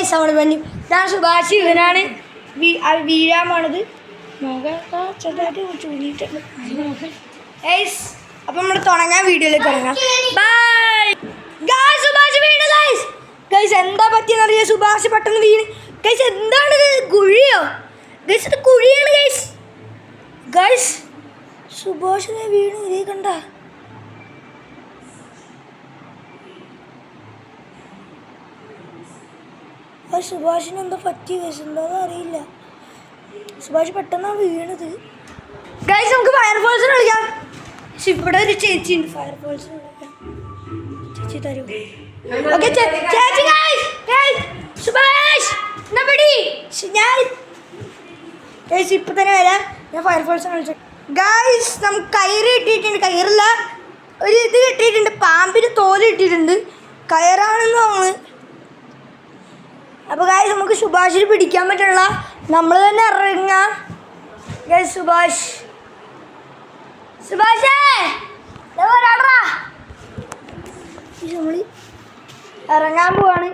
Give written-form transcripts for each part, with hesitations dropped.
Guys നമ്മൾ പറഞ്ഞു ഞാൻ സുഭാഷ് ഇവനാണ് വീഴാൻ പോണത് ചെറുതായിട്ട് ചൂണ്ടിയിട്ടുണ്ട് ഗൈസ്. അപ്പം നമ്മൾ തുടങ്ങാൻ വീഡിയോയിലേക്ക് തുടങ്ങാം. Bye guys. സുഭാഷ് വീണ് ഗൈസ്. ഗൈസ് എന്താ പറ്റിയെന്നറിയാം, സുഭാഷ് പെട്ടെന്ന് വീണ് ഗൈസ്. എന്താണിത്, കുഴിയോ ഗൈസ്? ഇത് കുഴിയാണ് ഗൈസ്. ഗൈസ് സുഭാഷ് വീണു, ഇതേ കണ്ട. സുഭാഷിന് എന്താ പറ്റി ഗൈസ്, എന്താ അറിയില്ല. സുഭാഷ് പെട്ടെന്നാണ് വീണത് ഗൈസ്. നമുക്ക് ഫയർഫോഴ്സിന് വിളിക്കാം. പക്ഷെ ഇവിടെ ഒരു ചേച്ചി ഉണ്ട്, ഫയർഫോഴ്സിന് വിളിക്കാം. ചേച്ചി തരൂ. ഓക്കെ ചേച്ചി. സുഭാഷ് ഞാൻ ഗൈസ് ഇപ്പം തന്നെ വരാം. ഞാൻ ഫയർഫോഴ്സിനെ വിളിച്ചു. ഗൈസ് നമുക്ക് കയറ് കിട്ടിയിട്ടുണ്ട്. കയറില്ല, ഒരു ഇത് കിട്ടിയിട്ടുണ്ട്, പാമ്പിന് തോല് കിട്ടിയിട്ടുണ്ട്. കയറാണെന്ന് തോന്നുന്നു. അപ്പോൾ ഗൈസ് നമുക്ക് സുഭാഷിന് പിടിക്കാൻ പറ്റുള്ള നമ്മൾ തന്നെ ഇറങ്ങാം ഗൈസ്. സുഭാഷേ വരാടാ. നമ്മൾ ഇറങ്ങാൻ പോവാണ്.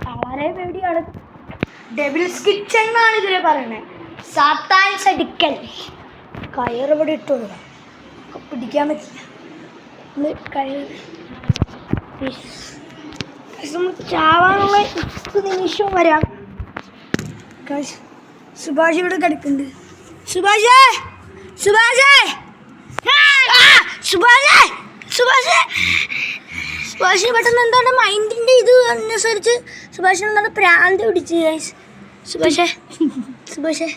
വളരെ പേടിയാണ്. ഡെവിൾസ് കിച്ചൺ എന്നാണ് ഇതിൽ പറയുന്നത്. സാത്താൻസ് അടുക്കൽ. കയറിവിടെ ഇട്ടു പിടിക്കാൻ പറ്റില്ല. നമ്മൾ കയറി നമ്മൾ ചാവാനുള്ള നിമിഷവും വരാം. സുഭാഷ് ഇവിടെ കിടക്കുന്നുണ്ട്. സുഭാഷ് പെട്ടെന്ന് എന്താണ് മൈൻഡിൻ്റെ ഇത് അനുസരിച്ച് സുഭാഷിന് എന്താണ് പ്രാന്ത് പിടിച്ച് ഗൈസ്. സുഭാഷേ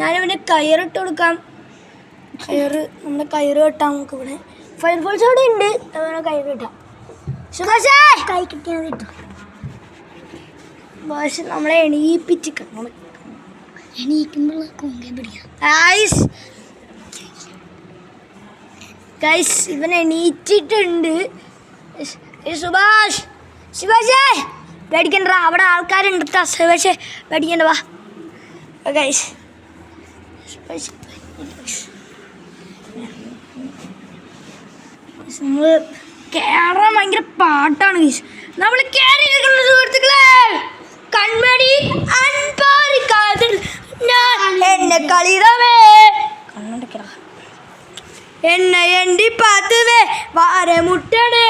ഞാനവനെ കയറിട്ട് കൊടുക്കാം. നമ്മുടെ കയറ് കെട്ടാം. നമുക്ക് ഇവിടെ ഫയർഫോഴ്സ് അവിടെ ഉണ്ട്, അവനെ കയറ് കെട്ടാം. സുഭാഷേ കൈ കിട്ടിയാൽ കിട്ടും. സുഭാഷ് നമ്മളെ എണീപ്പിച്ചിക്കണം. എണീക്കുമ്പോൾ കൊങ്കൻ പിടിക്കാം ഗൈസ്. ഇവൻ എണീറ്റിട്ടുണ്ട്. സുഭാഷേ പേടിക്കണ്ട, അവിടെ ആൾക്കാരുണ്ട്. സുഭാഷേ പേടിക്കണ്ട, വാ ഗൈസ്. നമ്മൾ കയറാൻ ഭയങ്കര പാട്ടാണ് ഗൈസ്. നമ്മൾ കയറിയിരിക്കുന്ന സുഹൃത്തുക്കളെ, കൺമണി അൻപാരിക്കാതിൽ എന്നെ കളിതവേ കണ്ണടക്കറ എന്നെ എണ്ടി പാത്തുവേ വാരെ മുട്ടണേ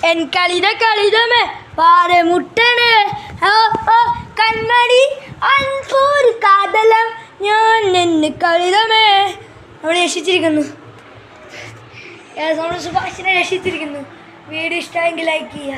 എൻ കളിതമേ വാരെ മുട്ടണേ. കൺമണി അൻപൂർ കാതലം ഞാൻ എന്നെ കളിതമേ. നമ്മൾ രക്ഷിച്ചിരിക്കുന്നു. നമ്മൾ സുഭാഷിനെ രക്ഷിച്ചിരിക്കുന്നു. വീഡിയോ ഇഷ്ടമെങ്കിൽ ലൈക്ക് ചെയ്യുക.